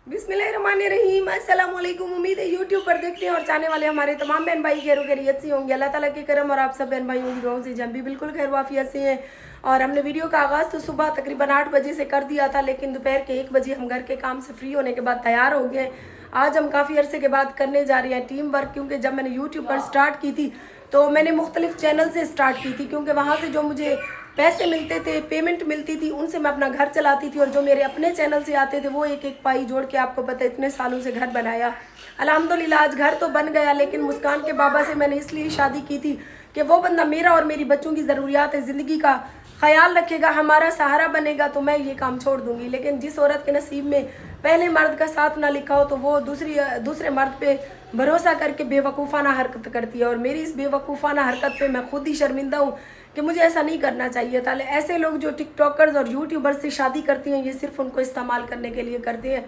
बिस्मिल्लाहिर्रहमानिर्रहीम, अस्सलाम वालेकुम। उम्मीद है यूट्यूब पर देखते हैं और चाहने वाले हमारे तमाम बहन भाई खैर खैरियत से होंगे। अल्लाह ताला के करम और आप सब बहन भाइयों की दुआओं से हम भी बिल्कुल खैर वाफियत से हैं। और हमने वीडियो का आगाज़ तो सुबह तकरीबन 8 बजे से कर दिया था, लेकिन दोपहर के 1 बजे हम घर के काम से फ्री होने के बाद तैयार हो गए। आज हम काफ़ी अरसे के बाद करने जा रहे हैं टीम वर्क, क्योंकि जब मैंने यूट्यूब पर स्टार्ट की थी तो मैंने मुख्तलिफ चैनल से स्टार्ट की थी, क्योंकि वहाँ से जो मुझे पैसे मिलते थे, पेमेंट मिलती थी, उनसे मैं अपना घर चलाती थी। और जो मेरे अपने चैनल से आते थे वो एक एक पाई जोड़ के, आपको पता है इतने सालों से घर बनाया। अल्हम्दुलिल्लाह आज घर तो बन गया, लेकिन मुस्कान के बाबा से मैंने इसलिए शादी की थी कि वो बंदा मेरा और मेरी बच्चों की ज़रूरियात ज़िंदगी का ख्याल रखेगा, हमारा सहारा बनेगा, तो मैं ये काम छोड़ दूंगी। लेकिन जिस औरत के नसीब में पहले मर्द का साथ ना लिखा हो तो वो दूसरे मर्द पे भरोसा करके बेवकूफ़ाना हरकत करती है। और मेरी इस बेवकूफ़ाना हरकत पे मैं खुद ही शर्मिंदा हूँ कि मुझे ऐसा नहीं करना चाहिए था। ऐसे लोग जो टिकटॉकर्स और यूट्यूबर्स से शादी करती हैं, ये सिर्फ उनको इस्तेमाल करने के लिए करते हैं,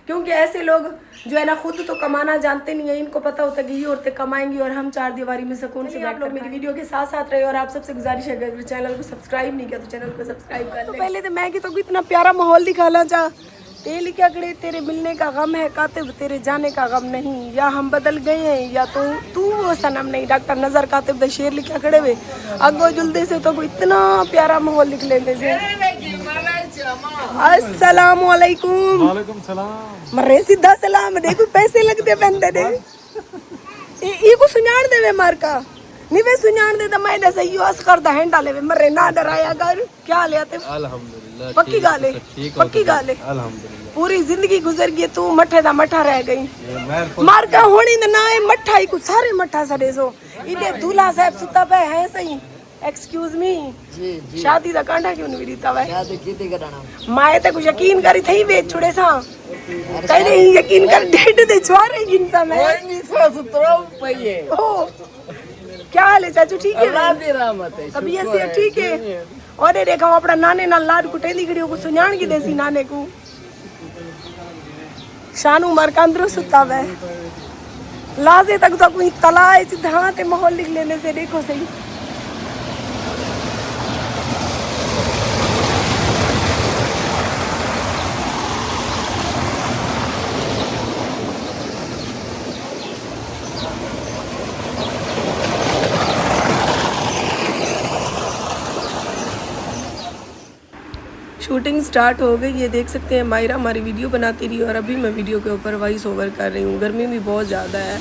क्योंकि ऐसे लोग जो है ना खुद तो कमाना जानते नहीं है। इनको पता होता है कि ये औरतें कमाएंगी और हम चार दीवारी में सुकून से आप लोग मेरी वीडियो के साथ साथ रहे। और आप सबसे गुजारिश है अगर चैनल को सब्सक्राइब नहीं किया तो चैनल को सब्सक्राइब कर। तो पहले तो मैं कि तो इतना प्यारा माहौल दिखाना चाह ये लिखा करे, तेरे मिलने का गम है कातिब, तेरे जाने का गम नहीं, या हम बदल गए हैं या तो तू वो सनम नहीं। डॉक्टर नजर कातिब द शेर लिखा खड़े हुए अगो जुल्दे से तो इतना प्यारा माहौल लिख लेते से। अस्सलाम वालेकुम। वालेकुम सलाम। मरे सीधा सलाम देखो पैसे लगते बंदे ने ये को सुनान देवे मार का नहीं वे सुनान दे तो मैं दे सही असकर दा हैंड डाले मरे ना डराया कर। क्या ले आते अल्हम्दुलिल्लाह पक्की गाले पक्की गाले अल्हम्दुलिल्लाह पूरी जिंदगी गुजर गई, तू मठे दा मठा रह गई। मार का होनी ना है मठा ही कुछ सारे मठा सड़े सो इधे दूल्हा साहब सुता पे है सही। एक्सक्यूज मी जी शादी दा कांडा क्यों नहीं रीता वे शादी कीती कराना माए ते कुछ यकीन करी थई बेच छुड़े सा कह दे यकीन कर डेट दे छुआरे गिनसा मैं कोई नहीं सो सुतरो पइए ओ क्या हाल है चाचू? ठीक है अल्लाह दी रहमत है तबीयत से ठीक है। और ये देखो अपना नाने नाल लाड कुटेंदी खड़ी को सुनान की देसी नाने को शानू मार का अंदर सुता वे लाजे तक तो कोई तला है सीधा ते माहौल लिख लेने से देखो सही। शूटिंग स्टार्ट हो गई, ये देख सकते हैं मायरा हमारी वीडियो बनाती रही और अभी मैं वीडियो के ऊपर वॉइस ओवर कर रही हूँ। गर्मी भी बहुत ज़्यादा है।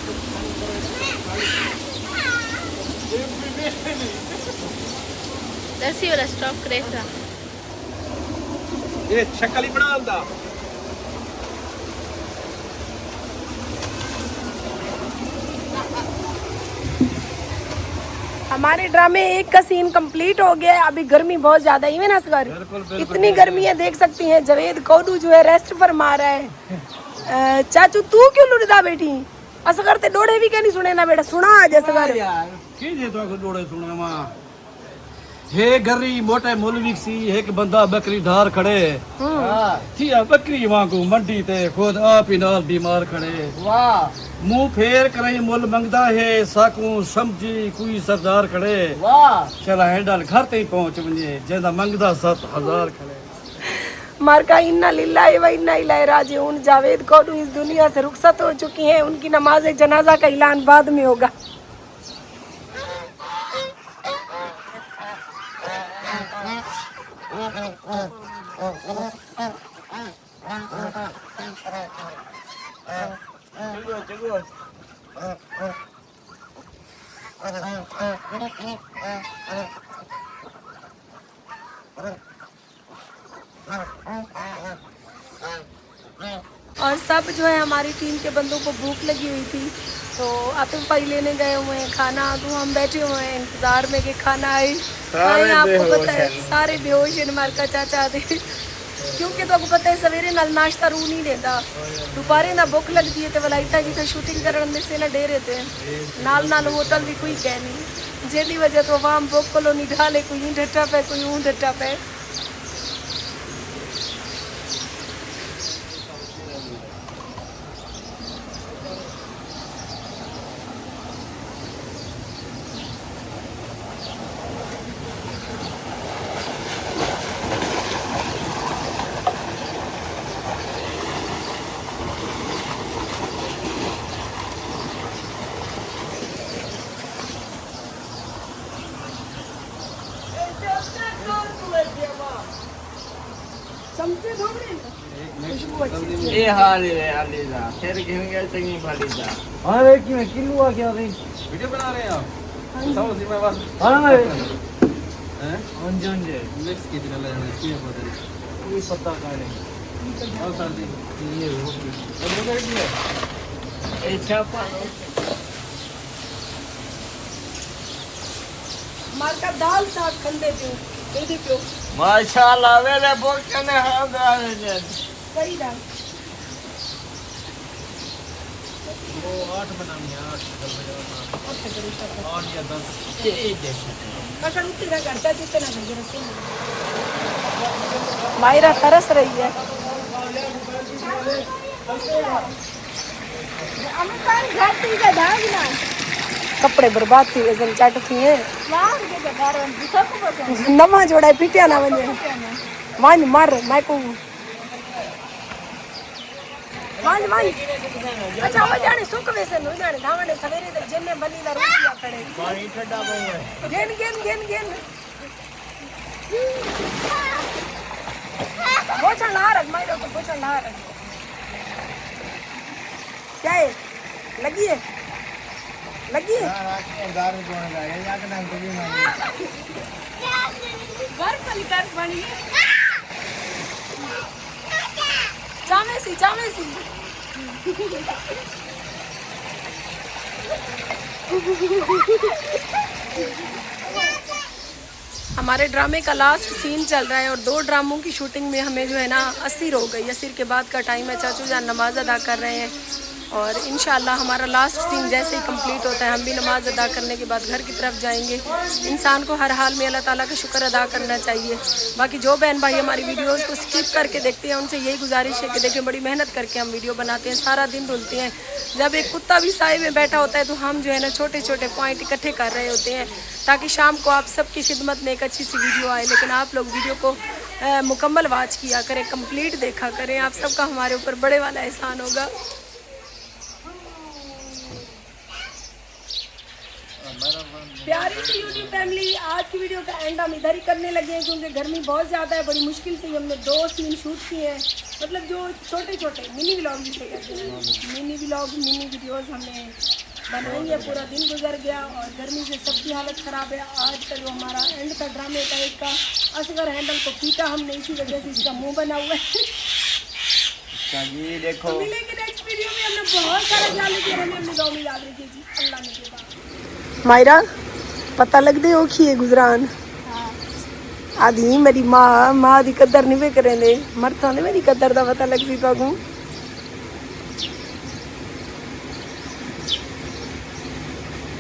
दसी वाला स्टॉप करेगा ये शक्ल ही बना दा। हमारे ड्रामे एक का सीन कंप्लीट हो गया है। अभी गर्मी बहुत ज्यादा है ना असगर, इतनी गर्मी है देख सकती हैं। जवेद कौडू जो है रेस्ट फरमा रहा है। चाचू तू क्यों लुड़दा बेटी? असगर ते डोड़े भी क्या नहीं सुने ना बेटा, सुना आज असगर यार की जे तो डोड़े सुने मां हे गरी मोटे मुलविक सी एक बंदा बकरी धार खड़े हां थिया बकरी वांगू मंडी ते खुद आप ही नाल बीमार खड़े। वाह मुंह फेर करई मुल मंगदा है साकू समझी कोई सरदार खड़े। वाह चला हैंडल घर ते ही पहुंच वने जेदा मंगदा 7000 खड़े। मारका इन्ना लिल्लाहि व इन्ना इलैहि राजिऊन। जावेद कौडू इस दुनिया से रुखसत हो चुकी हैं। उनकी नमाज जनाजा का ऐलान बाद में होगा। और सब जो है हमारी टीम के बंदों को भूख लगी हुई थी, तो आतिफ भाई लेने गए हुए हैं खाना। तो हम बैठे हुए हैं इंतजार में कि खाना आए। आपको पता है सारे बेहोश हैं हमारे का चाचा दे, क्योंकि तो आपको पता है सवेरे नाल नाश्ता रू नहीं देता, दोपहरे ना भुख लगती है तो वलाइता जी तो शूटिंग करने से ना डेरे थे नाल नाल होटल भी कोई कह नहीं, जेदी वजह तो वाम भुख को नहीं ढाले, कोई ढट्टा पे कोई ऊँ ढट्टा पे। ये हाल है हाली जा फिर कहेंगे चंगी भाली जा अरे कि मैं किलो आ क्या रे वीडियो बना रहे हैं आप सब उसी में बस हां हैं अंजन जे नेक्स्ट कितना ले जाना चाहिए पता कोई पता का नहीं और सर्दी ये हो गई अब कर दिया ए छापा मार का दाल साग खंडे पियो दे पियो माशाल्लाह मेरे बोल ने हाथ आ गए सही दाल वो 8 बनानी है 8 या 10 ये जैसे कटन तेरा घरचा जितना घर रसोई मायरा तरस रही है कपड़े बर्बाद थी वजन चट थी है नमा जोड़ा पीटिया ना वने मान मार मैं को मान अच्छा हो जाने सुख वैसे हो जाने धावने सवेरे तक जन्ने बनी दा रोटियां खड़े पानी ठंडा हो गया गेन पोछा ला रख मारो तो पोछा ला रख क्या है लगी है दारू कौन लाए या के नाम तो भी मानी घर पलिकार बनी चामेसी हमारे ड्रामे का लास्ट सीन चल रहा है और 2 ड्रामों की शूटिंग में हमें जो है ना असर हो गई। असर के बाद का टाइम है, चाचू जान नमाज अदा कर रहे हैं और इंशाल्लाह हमारा लास्ट सीन जैसे ही कंप्लीट होता है हम भी नमाज अदा करने के बाद घर की तरफ जाएंगे। इंसान को हर हाल में अल्लाह ताला का शुक्र अदा करना चाहिए। बाकी जो बहन भाई हमारी वीडियोस को स्किप करके देखते हैं उनसे यही गुजारिश है कि देखें बड़ी मेहनत करके हम वीडियो बनाते हैं, सारा दिन धुलते हैं। जब एक कुत्ता भी साए में बैठा होता है तो हम जो है ना छोटे छोटे पॉइंट इकट्ठे कर रहे होते हैं ताकि शाम को आप सबकी खिदमत में एक अच्छी सी वीडियो आए। लेकिन आप लोग वीडियो को मुकम्मल वॉच किया करें, कंप्लीट देखा करें, आप सबका हमारे ऊपर बड़े वाला एहसान होगा। प्यारी सी यूट्यूब फैमिली, आज की वीडियो का एंड हम इधर ही करने लगे हैं क्योंकि गर्मी बहुत ज़्यादा है। बड़ी मुश्किल से हमने 2 सीन शूट किए हैं, मतलब जो छोटे छोटे मिनी व्लॉग जिसे कहते हैं, मिनी व्लॉग मिनी वीडियोस हमने बनाई है। पूरा दिन गुजर गया और गर्मी से सबकी हालत ख़राब है। आज का जो हमारा एंड का ड्रामे का एक का असगर हैंडल को पीटा हमने, इसी वजह से इसका मुँह बना हुआ है। ये देखो तो मिलेंगे नेक्स्ट वीडियो में। हमने बहुत सारा ख्याल किया, हमें अपनी गाँव में याद रखिए जी, अल्लाह ने के बाद मायरा पता लग दे ओखी है गुजरान आदि मेरी माँ दी कदर नहीं वे करें दे मरता ने मेरी कदर का पता लग सी तो